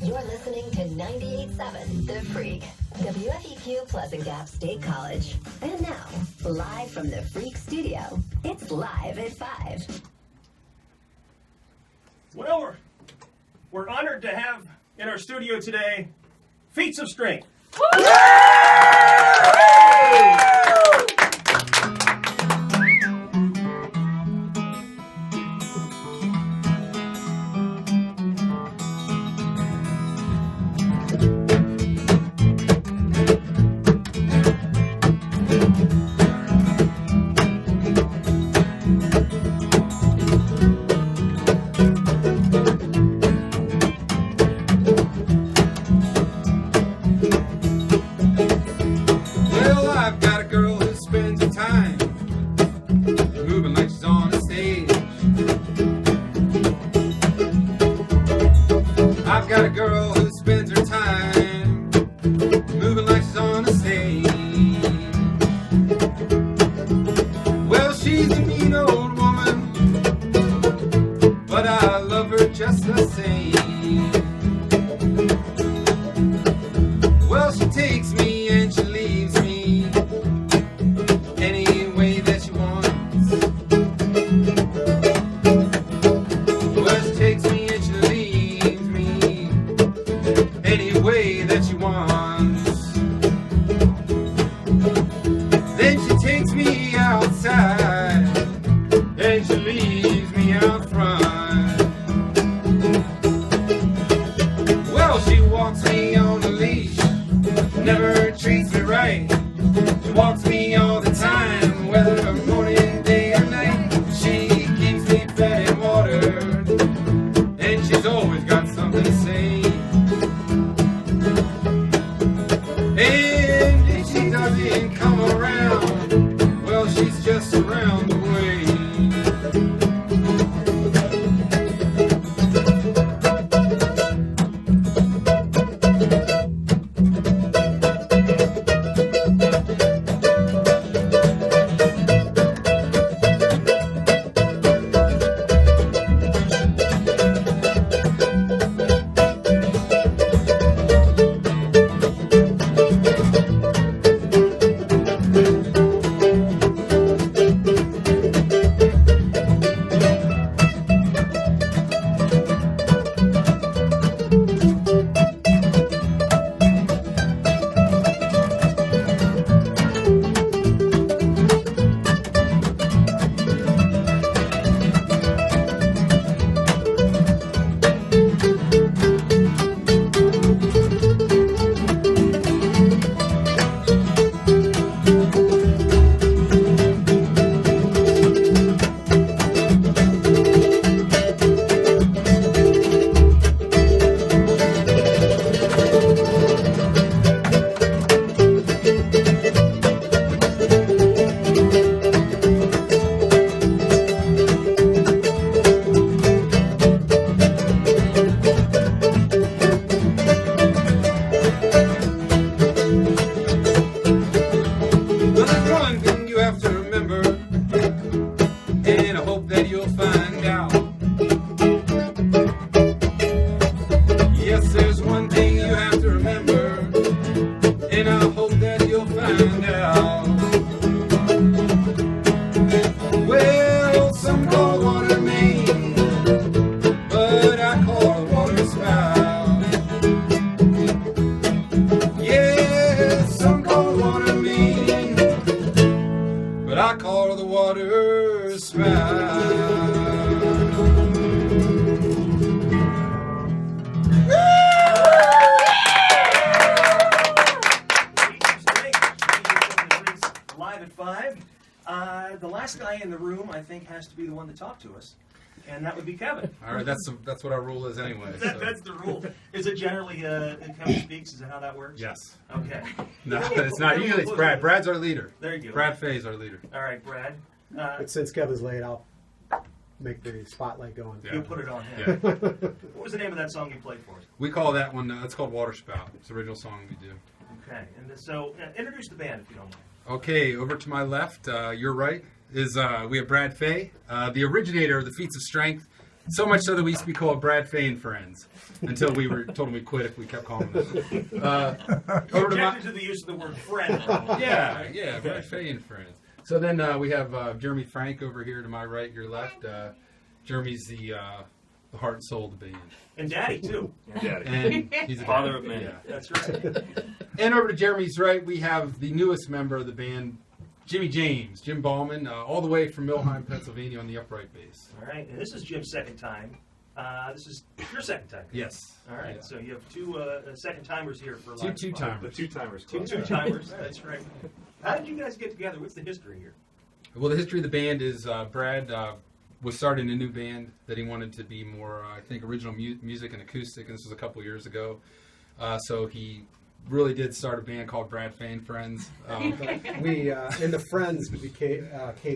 You're listening to 98.7 The Freak, WFEQ Pleasant Gap State College. And now, live from the Freak Studio, it's Live at 5. Well, we're honored to have in our studio today, Feats of Strength. Talk to us, and that would be Kevin. All right, that's what our rule is anyway. That's the rule. Is it generally Kevin speaks? Is that how that works? Yes. Okay. No, it's not. Usually it's Brad. Brad's our leader. There you go. Brad Fay's our leader. All right, Brad. But since Kevin's late, I'll make the spotlight going. You'll put it on him. Yeah. What was the name of that song you played for us? We call that one, it's called Water Spout. It's the original song we do. Okay, and so introduce the band if you don't mind. Okay, over to my left, your right, is we have Brad Fay, the originator of the Feats of Strength, So much so that we used to be called Brad Fay and Friends until we were told them we quit if we kept calling them. Over to Objected to the use of the word friend. yeah, Brad Fay and Friends. So then we have Jeremy Frank over here to my right, your left. Jeremy's the heart and soul of the band. And Daddy, too. And he's a Father of many. Yeah. That's right. And over to Jeremy's right, we have the newest member of the band, Jimmy James, Jim Ballman, all the way from Millheim, Pennsylvania on the upright bass. All right, and this is Jim's second time. This is your second time. Yes. All right, Yeah. so you have two second-timers here for Two Live at Five. The two-timers. two-timers. Two club. two-timers, that's right. How did you guys get together? What's the history here? Well, the history of the band is Brad was starting a new band that he wanted to be more, I think, original music and acoustic, and this was a couple years ago. So he really did start a band called Brad Fay and Friends. We and the friends we came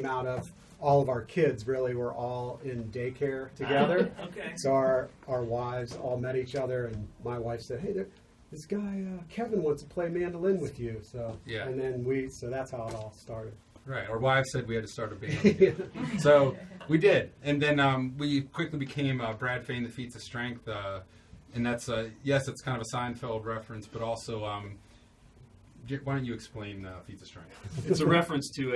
out of. All of our kids really were all in daycare together. Okay. So our wives all met each other, and my wife said, "Hey, this guy Kevin wants to play mandolin with you." So Yeah. and then so that's how it all started. Right. Our wives said we had to start a band. So we did. And then we quickly became Brad Fay and the Feats of Strength. And that's, yes, it's kind of a Seinfeld reference, but also, why don't you explain Feats of Strength? It's a reference to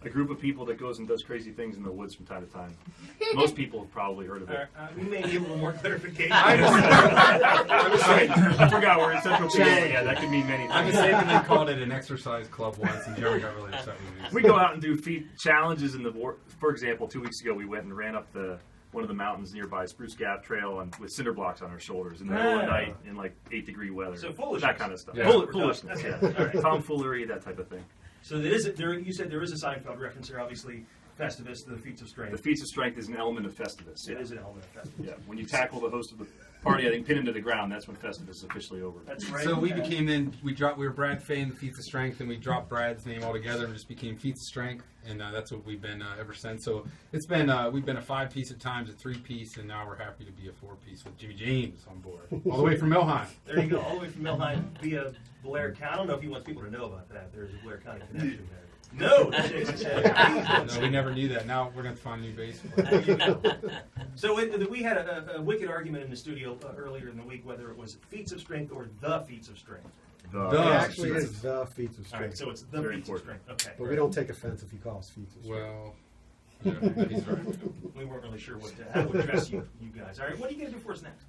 a group of people that goes and does crazy things in the woods from time to time. Most people have probably heard of it. We may need a little more clarification. I forgot we're in Central PA. Yeah, that could mean many I things. mistakenly called it an exercise club once, and Jeremy got really upset with me. We go out and do feat challenges in the. For example, 2 weeks ago we went and ran up one of the mountains nearby, Spruce Gap Trail, with cinder blocks on our shoulders in the middle of the night in like 8-degree weather. So foolishness. That kind of stuff. Yeah. Foolishness. Yeah. All right. Tomfoolery, that type of thing. So you said there is a Seinfeld reference here, obviously, Festivus, the Feats of Strength. The feats of strength is an element of Festivus. It Yeah. is an element of Festivus. Yeah. When you tackle the host of the party, I think pin him to the ground. That's when Festivus is officially over. That's right. So we were Brad Fay and the Feats of Strength, and we dropped Brad's name altogether and just became Feats of Strength, and that's what we've been ever since. So it's been we've been a 5-piece at times, a 3-piece, and now we're happy to be a 4-piece with Jimmy James on board, all the way from Millheim. There you go, all the way from Millheim via Blair County. I don't know if he wants people to know about that. There's a Blair County connection there. No, shakes his head. No, we never knew that. Now we're going to find a new bass player. There you go. So we had a wicked argument in the studio earlier in the week whether it was Feats of Strength or the Feats of Strength. The It actually Feats is the Feats of All right, Strength. so it's the Very Feats of important. Strength. Okay. But we don't take offense if you call us Feats of Strength. Well, yeah, he's right. We weren't really sure how to address you guys. All right, what are you going to do for us next?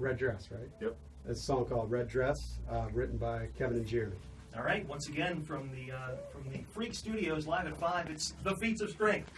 Red Dress, right? Yep. It's a song called Red Dress, written by Kevin and Jeremy. All right, once again from the Freak Studios live at 5, it's the Feats of Strength.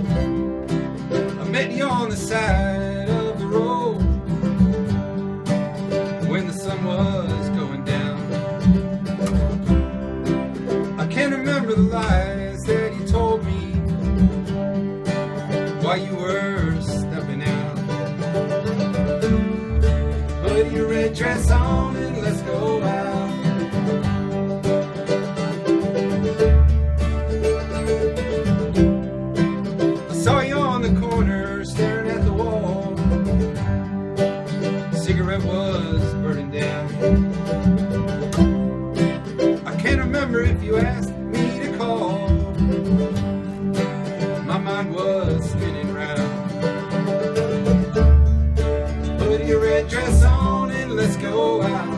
I met you on the side of the road when the sun was going down. I can't remember the lies that you told me while you were stepping out. Put your red dress on and let's go out. I saw you on the corner staring at the wall. Cigarette was burning down. I can't remember if you asked me to call. My mind was spinning round. Put your red dress on and let's go out.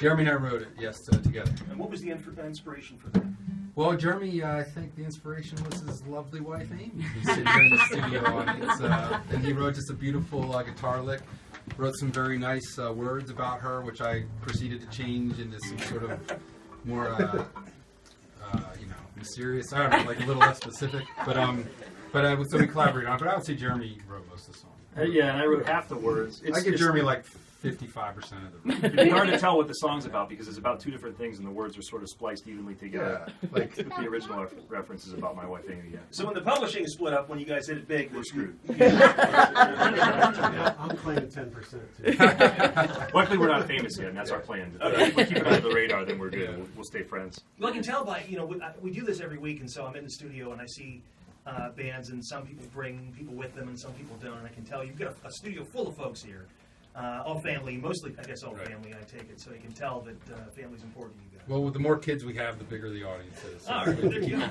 Jeremy and I wrote it, yes, together. And what was the inspiration for that? Well, Jeremy, I think the inspiration was his lovely wife, Amy, who's sitting here in the studio audience. And he wrote just a beautiful guitar lick, wrote some very nice words about her, which I proceeded to change into some sort of more, mysterious, I don't know, like a little less specific. So we collaborated on it. But I would say Jeremy wrote most of the song. Yeah, and I wrote half the words. I give Jeremy like 55% of the It'd be hard to tell what the song's about because it's about two different things, and the words are sort of spliced evenly together. Yeah. Like the original reference is about my wife Amy. Yeah. So when the publishing is split up, when you guys hit it big, We're screwed. I'm claiming 10% too. Luckily, we're not famous yet, and that's our plan. If we keep it under the radar, then we're good. Yeah. We'll stay friends. Well, I can tell by, we do this every week, and so I'm in the studio and I see bands, and some people bring people with them and some people don't, and I can tell you've got a studio full of folks here. All family, mostly, I guess all Right. family, I take it, so you can tell that family's important to you guys. Well, the more kids we have, the bigger the audience is. So. All right, there you go.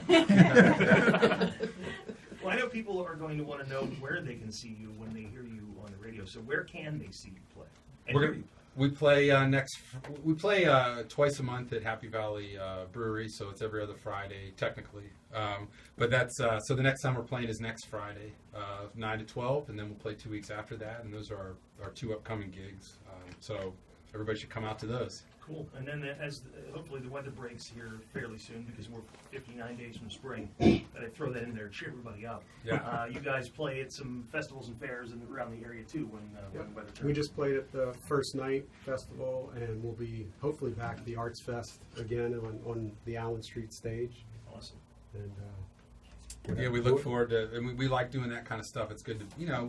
Well, I know people are going to want to know where they can see you when they hear you on the radio, so where can they see you play? And We're hear gonna- you? We play We play twice a month at Happy Valley Brewery, so it's every other Friday technically. But that's so the next time we're playing is next Friday, 9 to 12, and then we'll play 2 weeks after that, and those are our 2 upcoming gigs. So everybody should come out to those. Cool. And then hopefully the weather breaks here fairly soon because we're 59 days from spring. But I throw that in there to cheer everybody up. Yeah. You guys play at some festivals and fairs around the area too when the weather turns. We just played at the First Night Festival, and we'll be hopefully back at the Arts Fest again on the Allen Street stage. Awesome. And Yeah, we look forward to, and we like doing that kind of stuff. It's good to,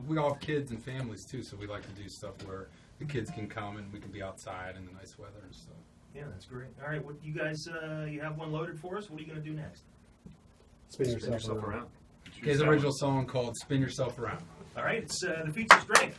we all have kids and families too, so we like to do stuff where the kids can come and we can be outside in the nice weather and stuff. Yeah, that's great. All right, what you guys, you have one loaded for us? What are you going to do next? Spin Spin yourself around. His original song called "Spin Yourself Around." All right, it's the Feats of Strength.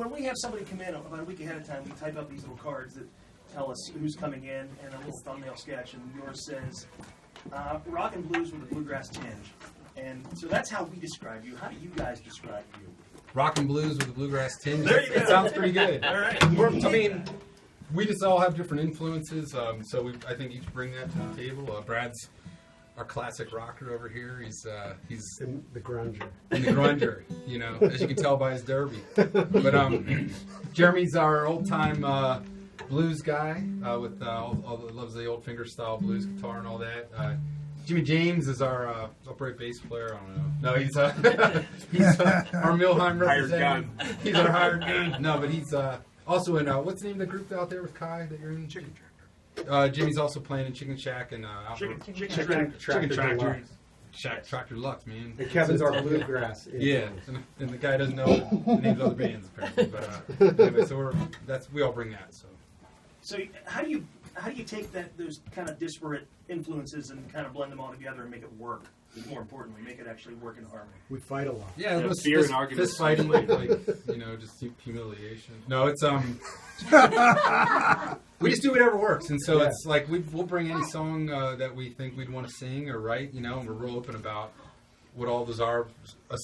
when we have somebody come in about a week ahead of time, we type up these little cards that tell us who's coming in and a little thumbnail sketch, and yours says rock and blues with a bluegrass tinge. And so that's how we describe you. How do you guys describe you? Rock and blues with a bluegrass tinge. There you go. It sounds pretty good. All right. I mean, we just all have different influences, so I think each bring that to the table. Brad's our classic rocker over here. He's In the grunger. in the grunger, as you can tell by his derby. But Jeremy's our old-time blues guy with loves the old finger-style blues guitar and all that. Jimmy James is our upright bass player. I don't know. No, he's our Milheim representative. He's our hired gun. No, but he's also in what's the name of the group out there with Kai that you're in? Chicken Tractor. Jimmy's also playing in Chicken Shack and Chicken Tractor. Tractor Lux, man. And Kevin's our bluegrass. Yeah, and the guy doesn't know the names of other bands apparently. But anyway, so we all bring that. So how do you take those kind of disparate influences and kind of blend them all together and make it work? More importantly, make it actually work in harmony. We fight a lot. Yeah, it was fear and arguments. fist fighting, like just humiliation. No, it's we just do whatever works, and so it's like we'll bring any song that we think we'd want to sing or write, and we're real open about what all those are.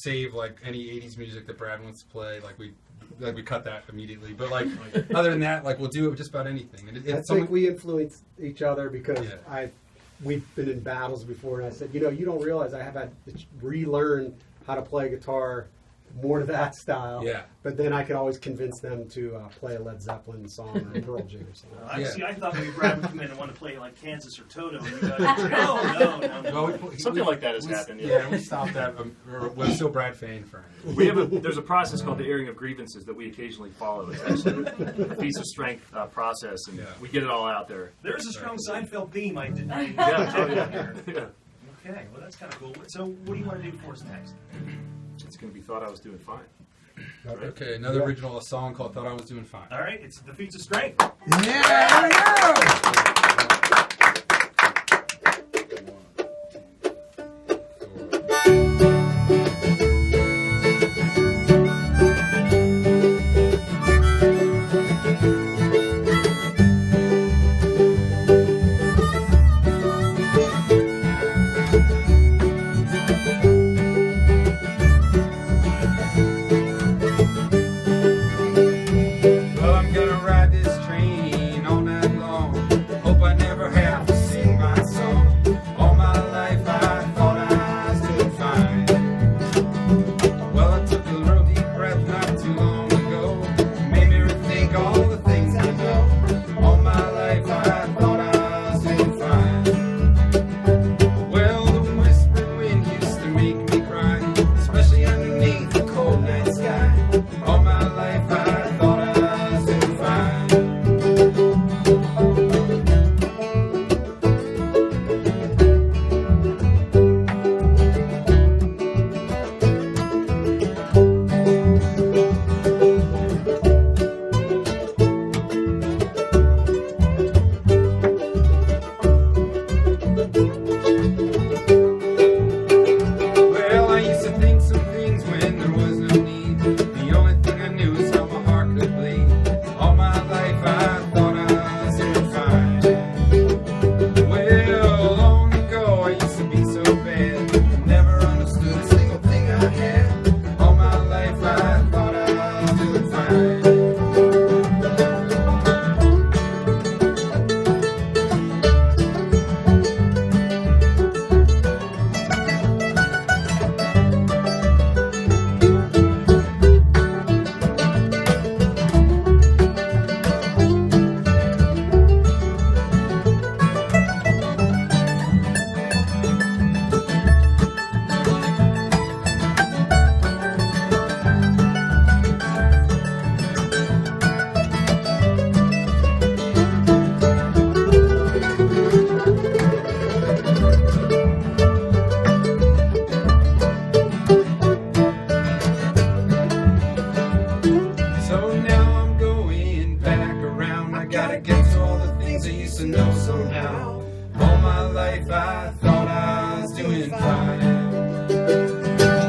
Save like any '80s music that Brad wants to play, we cut that immediately. But other than that, we'll do it with just about anything. And I think we influence each other because we've been in battles before, and I said, you don't realize I have had to relearn how to play guitar more to that style. Yeah. But then I could always convince them to play a Led Zeppelin song or a Pearl Jam or something. See, I thought maybe Brad would come in and want to play like Kansas or Toto. And you guys would say, no. Well, Something like that has happened. Yeah, we stopped that. We're still Brad Fain friends. There's a process called the airing of grievances that we occasionally follow. It's actually a feats of strength process, and we get it all out there. There's a strong Seinfeld theme I didn't Yeah. Okay, well that's kind of cool. So what do you want to do for us next? It's going to be Thought I Was Doing Fine. Okay, another original song called Thought I Was Doing Fine. All right, it's the Feats of Strength. Yeah,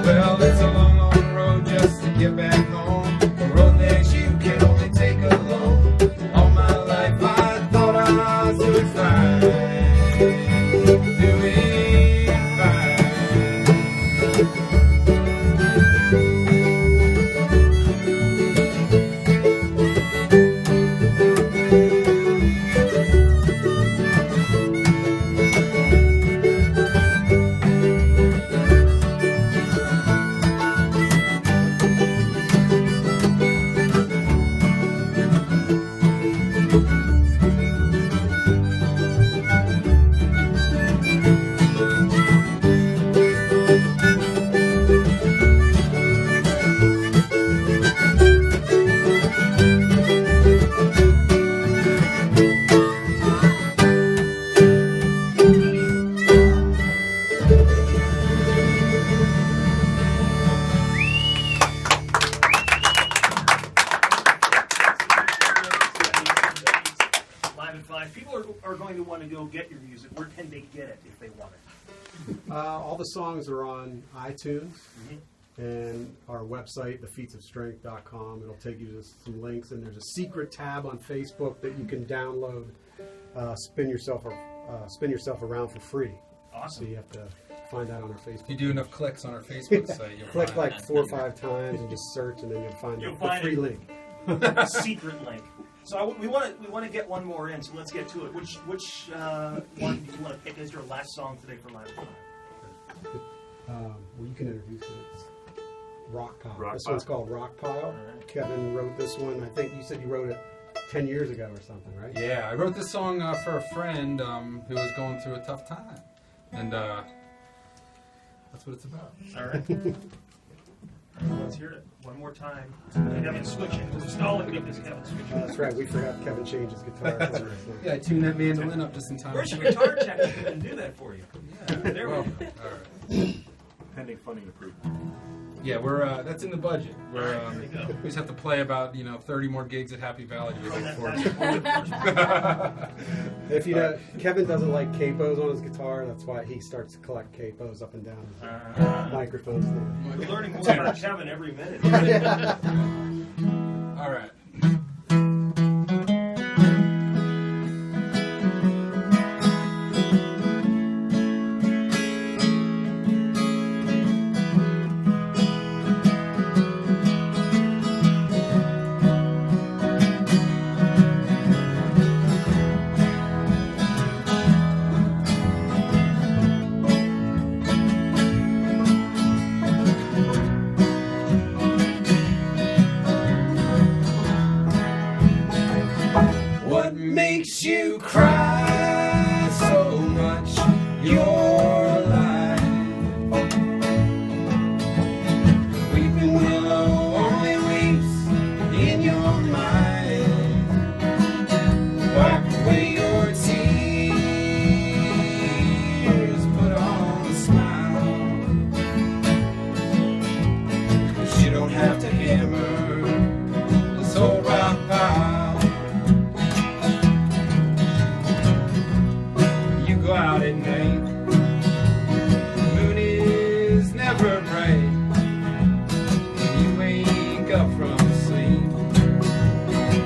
Well, it's a long, long road just to get back home. The road that you if people are going to want to go get your music, where can they get it if they want it? All the songs are on iTunes Mm-hmm. and our website, thefeatsofstrength.com. It'll take you to some links, and there's a secret tab on Facebook that you can download. Spin yourself around for free. So Awesome. you have to find that on our Facebook. If you do enough clicks on our Facebook site, you'll Click find like it. 4 or 5 times and just search, and then you'll find You'll the find free it. link. Secret link. So we want to get one more in. So let's get to it. Which one do you want to pick as your last song today for Live at 5? Well, you can introduce it. It's Rock Pile. Rock This Pile. one's called Rock Pile. right. Kevin wrote this one. I think you said you wrote it 10 years ago or something, right? Yeah, I wrote this song for a friend who was going through a tough time, and that's what it's about. All right. Let's hear it one more time. Kevin switching. We're stalling because Kevin switching. That's right. We forgot Kevin changed his guitar. Yeah, I tuned that mandolin up just in time. Where's your guitar tech who can do that for you? There we Well, go. all right. Pending funding approval. Yeah, we're that's in the budget. We're There you go. we just have to play about 30 more gigs at Happy Valley to From make that for last one. If you know, Kevin doesn't like capos on his guitar. That's why he starts to collect capos up and down his microphone stand. We're learning more about Kevin every minute. All right. What makes you cry so much? You're alive. Weeping willow only weeps in your mind. Wipe away your tears, put on a smile. 'Cause you don't have to hammer this old rock pile. Go out at night, the moon is never bright, and you wake up from sleep,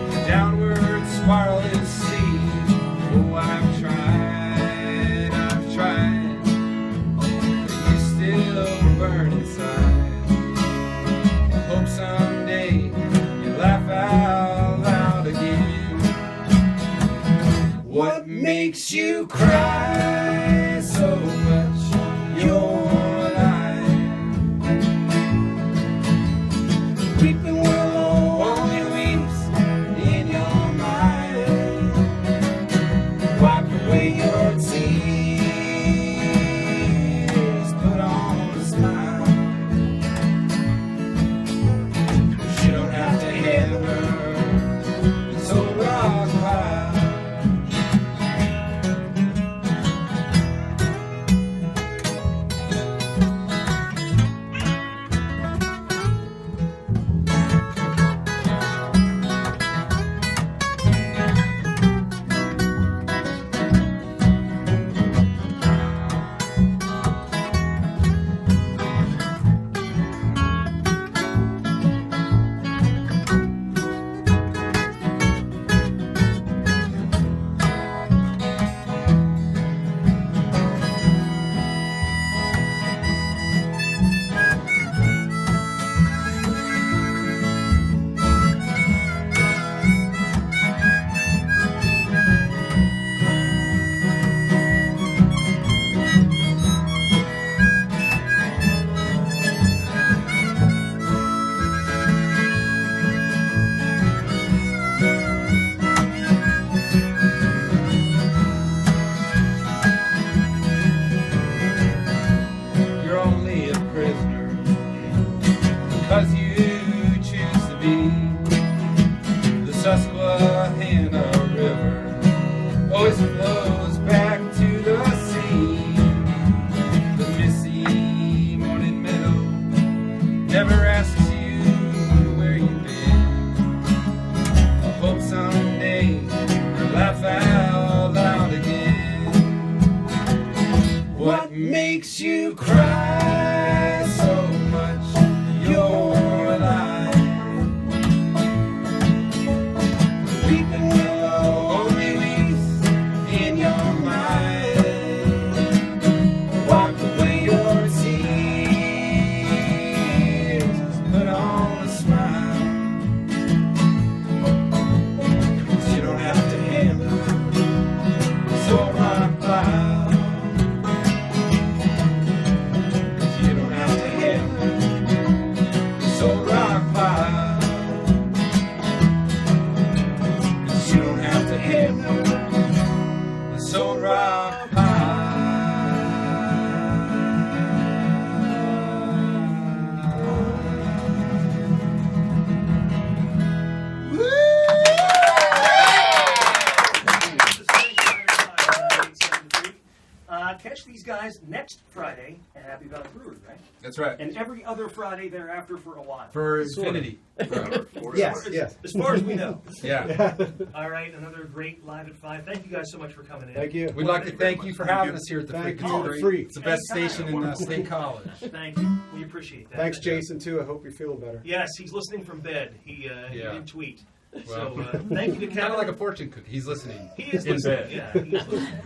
the downward spiral is steep. Oh, I've tried, but you still burn inside. Hope someday you laugh out loud again. What makes you cry so much? You're alive. Weeping willow only weeps in your mind. Wipe away your tears, put on a smile. 'Cause you don't have to hammer this old rock pile. guys next Friday at Happy Valley Brewery, right? That's right. And every other Friday thereafter for a while. For Sort of. infinity. Yes, As- yes. As far as we know. Yeah. All right, another great Live at 5. Thank you guys so much for coming in. Thank you. We'd like to thank you for having us here at the Thank Freak. you, It's the great. Freak. It's the best Anytime. station in State College. Thank you. We appreciate that. Thanks, Jason, too. I hope you're feeling better. Yes, he's listening from bed. He Yeah. didn't tweet. Well, So thank you to Kevin. Kind of like a fortune cookie. He's listening. He is in listening. bed. Yeah, he is listening.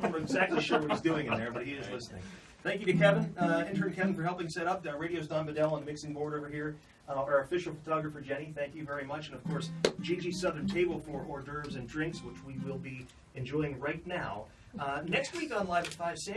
I'm not exactly sure what he's doing in there, but he is listening. Thank you to Kevin, intern Kevin, for helping set up. Radio's Don Bedell on the mixing board over here. Our official photographer, Jenny, thank you very much. And of course, Gigi's Southern Table for hors d'oeuvres and drinks, which we will be enjoying right now. Next week on Live at 5, Sammy